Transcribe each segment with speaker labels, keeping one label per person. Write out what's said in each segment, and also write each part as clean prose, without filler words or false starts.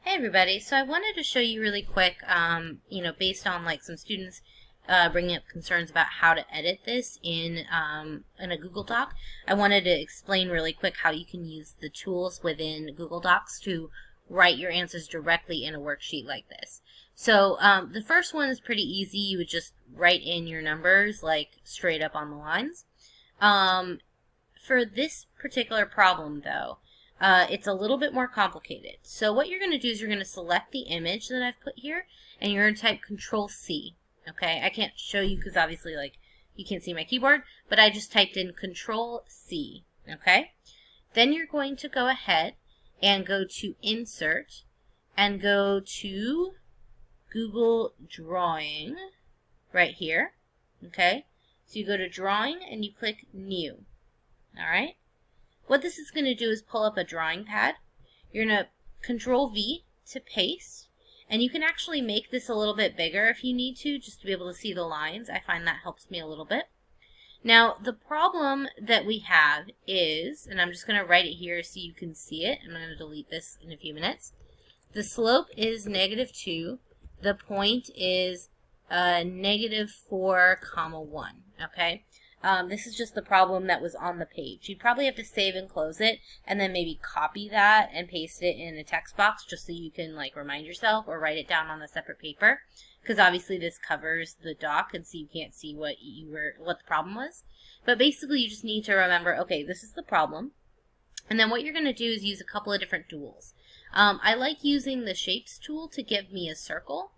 Speaker 1: Hey everybody, so I wanted to show you really quick, based on like some students bringing up concerns about how to edit this in a Google Doc. I wanted to explain really quick how you can use the tools within Google Docs to write your answers directly in a worksheet like this. So the first one is pretty easy. You would just write in your numbers like straight up on the lines. For this particular problem though, it's a little bit more complicated. So what you're going to do is you're going to select the image that I've put here, and you're going to type Control-C. Okay, I can't show you because obviously you can't see my keyboard, but I just typed in Control-C. Okay, then you're going to go ahead and go to Insert and go to Google Drawing right here. Okay, so you go to Drawing and you click New. All right. What this is going to do is pull up a drawing pad. You're going to Control-V to paste, and you can actually make this a little bit bigger if you need to, just to be able to see the lines. I find that helps me a little bit. Now, the problem that we have is, and I'm just going to write it here so you can see it. I'm going to delete this in a few minutes. The slope is -2. The point is -4, 1. Okay. This is just the problem that was on the page. You'd probably have to save and close it and then maybe copy that and paste it in a text box just so you can like remind yourself, or write it down on a separate paper, because obviously this covers the doc and so you can't see what the problem was. But basically you just need to remember, okay, this is the problem. And then what you're going to do is use a couple of different tools. I like using the Shapes tool to give me a circle,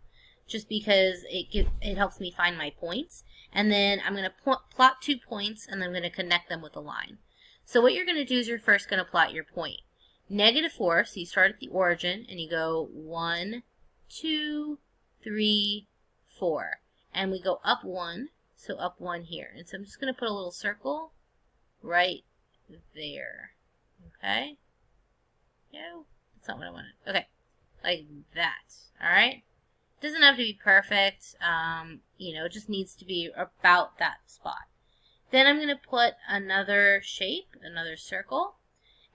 Speaker 1: just because it helps me find my points. And then I'm going to plot 2 points, and then I'm going to connect them with a line. So what you're going to do is you're first going to plot your point. -4, so you start at the origin, and you go 1, 2, 3, 4. And we go up 1, so up 1 here. And so I'm just going to put a little circle right there. Okay? No, that's not what I wanted. Okay, like that. All right? It doesn't have to be perfect, it just needs to be about that spot. Then I'm going to put another shape, another circle,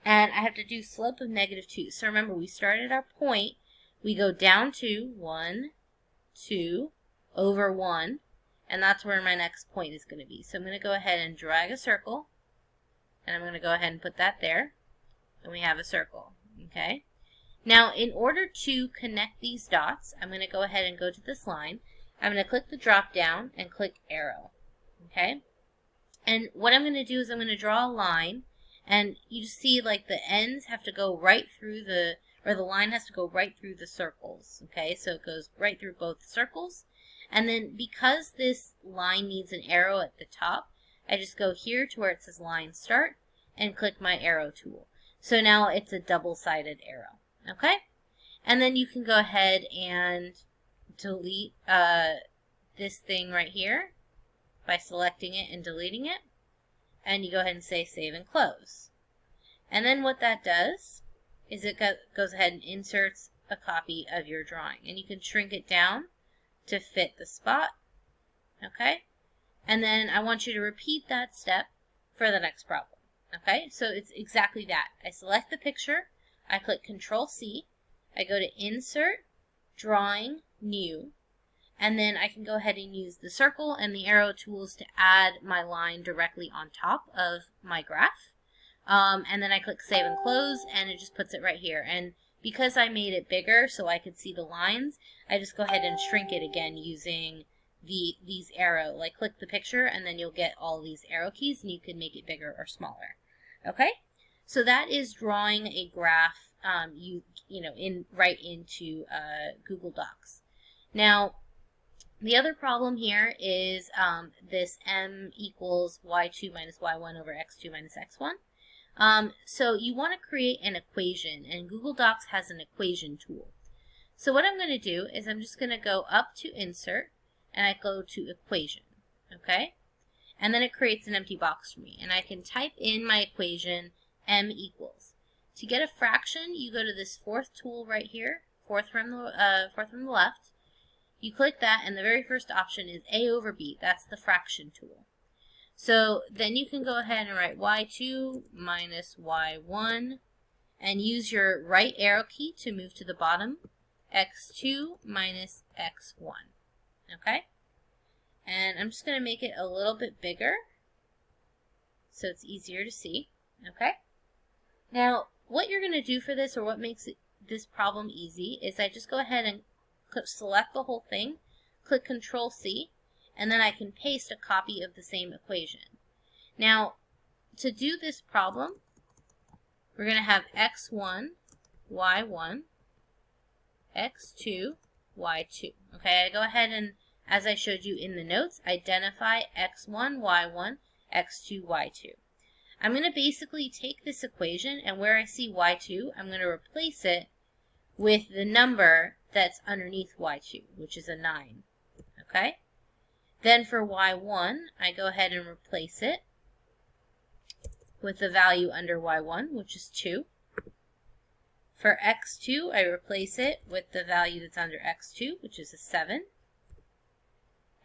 Speaker 1: and I have to do slope of -2. So remember, we started our point, we go down to 1, 2, over 1, and that's where my next point is going to be. So I'm going to go ahead and drag a circle, and I'm going to go ahead and put that there, and we have a circle, okay? Now, in order to connect these dots, I'm going to go ahead and go to this line. I'm going to click the drop down and click arrow. Okay? And what I'm going to do is I'm going to draw a line, and you just see like the ends have to go right through the line has to go right through the circles. Okay? So it goes right through both circles. And then because this line needs an arrow at the top, I just go here to where it says line start and click my arrow tool. So now it's a double-sided arrow. Okay, and then you can go ahead and delete this thing right here by selecting it and deleting it, and you go ahead and say save and close. And then what that does is it goes ahead and inserts a copy of your drawing, and you can shrink it down to fit the spot. Okay, and then I want you to repeat that step for the next problem. Okay, so it's exactly that. I select the picture, I click Control-C, I go to Insert, Drawing, New, and then I can go ahead and use the circle and the arrow tools to add my line directly on top of my graph. And then I click Save and Close, and it just puts it right here. And because I made it bigger so I could see the lines, I just go ahead and shrink it again using these arrow. Like click the picture, and then you'll get all these arrow keys, and you can make it bigger or smaller. Okay? So that is drawing a graph, right into Google Docs. Now, the other problem here is this m equals y2 minus y1 over x2 minus x1. So you want to create an equation, and Google Docs has an equation tool. So what I'm going to do is I'm just going to go up to Insert, and I go to Equation. Okay? And then it creates an empty box for me, and I can type in my equation m equals. To get a fraction, you go to this fourth tool right here, fourth from the left. You click that, and the very first option is a over b. That's the fraction tool. So then you can go ahead and write y2 minus y1 and use your right arrow key to move to the bottom, x2 minus x1. Okay? And I'm just going to make it a little bit bigger so it's easier to see. Okay? Now, what you're going to do for this, or what makes this problem easy, is I just go ahead and select the whole thing, click Control C, and then I can paste a copy of the same equation. Now, to do this problem, we're going to have x1, y1, x2, y2. Okay, I go ahead and, as I showed you in the notes, identify x1, y1, x2, y2. I'm going to basically take this equation, and where I see y2, I'm going to replace it with the number that's underneath y2, which is a 9. Okay? Then for y1, I go ahead and replace it with the value under y1, which is 2. For x2, I replace it with the value that's under x2, which is a 7.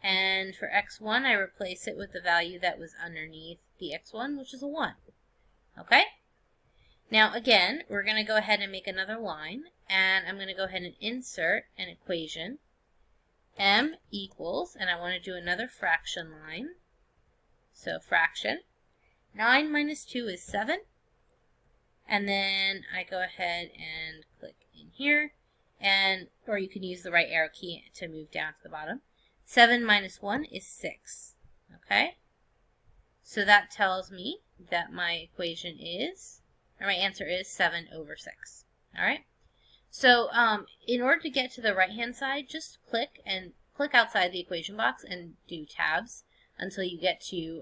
Speaker 1: And for x1, I replace it with the value that was underneath the x1, which is a 1. Okay? Now again, we're going to go ahead and make another line, and I'm going to go ahead and insert an equation. M equals, and I want to do another fraction line. So fraction. 9 minus 2 is 7. And then I go ahead and click in here, or you can use the right arrow key to move down to the bottom. 7 minus 1 is 6. Okay? So that tells me that my equation is, or my answer is 7 over 6. Alright? So in order to get to the right-hand side, just click outside the equation box and do tabs until you get to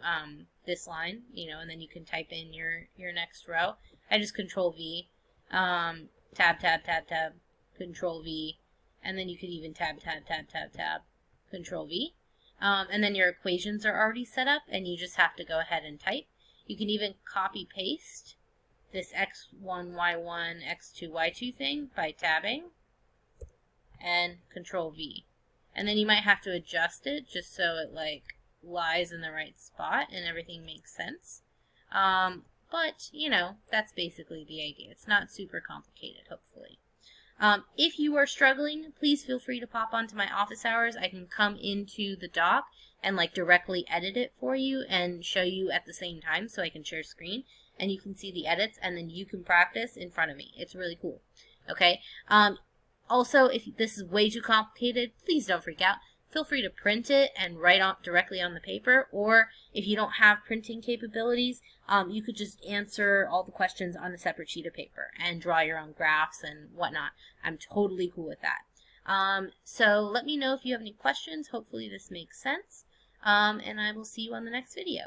Speaker 1: this line, and then you can type in your next row. I just Control V, tab, tab, tab, tab, Control V, and then you could even tab, tab, tab, tab, tab, Control V. And then your equations are already set up, and you just have to go ahead and type. You can even copy paste this x1, y1, x2, y2 thing by tabbing and Control V. And then you might have to adjust it just so it lies in the right spot and everything makes sense. But, that's basically the idea. It's not super complicated, hopefully. If you are struggling, please feel free to pop onto my office hours. I can come into the doc and directly edit it for you and show you at the same time, so I can share screen and you can see the edits, and then you can practice in front of me. It's really cool. Okay? Also, if this is way too complicated, please don't freak out. Feel free to print it and write directly on the paper, or if you don't have printing capabilities, you could just answer all the questions on a separate sheet of paper and draw your own graphs and whatnot. I'm totally cool with that. So let me know if you have any questions. Hopefully this makes sense, and I will see you on the next video.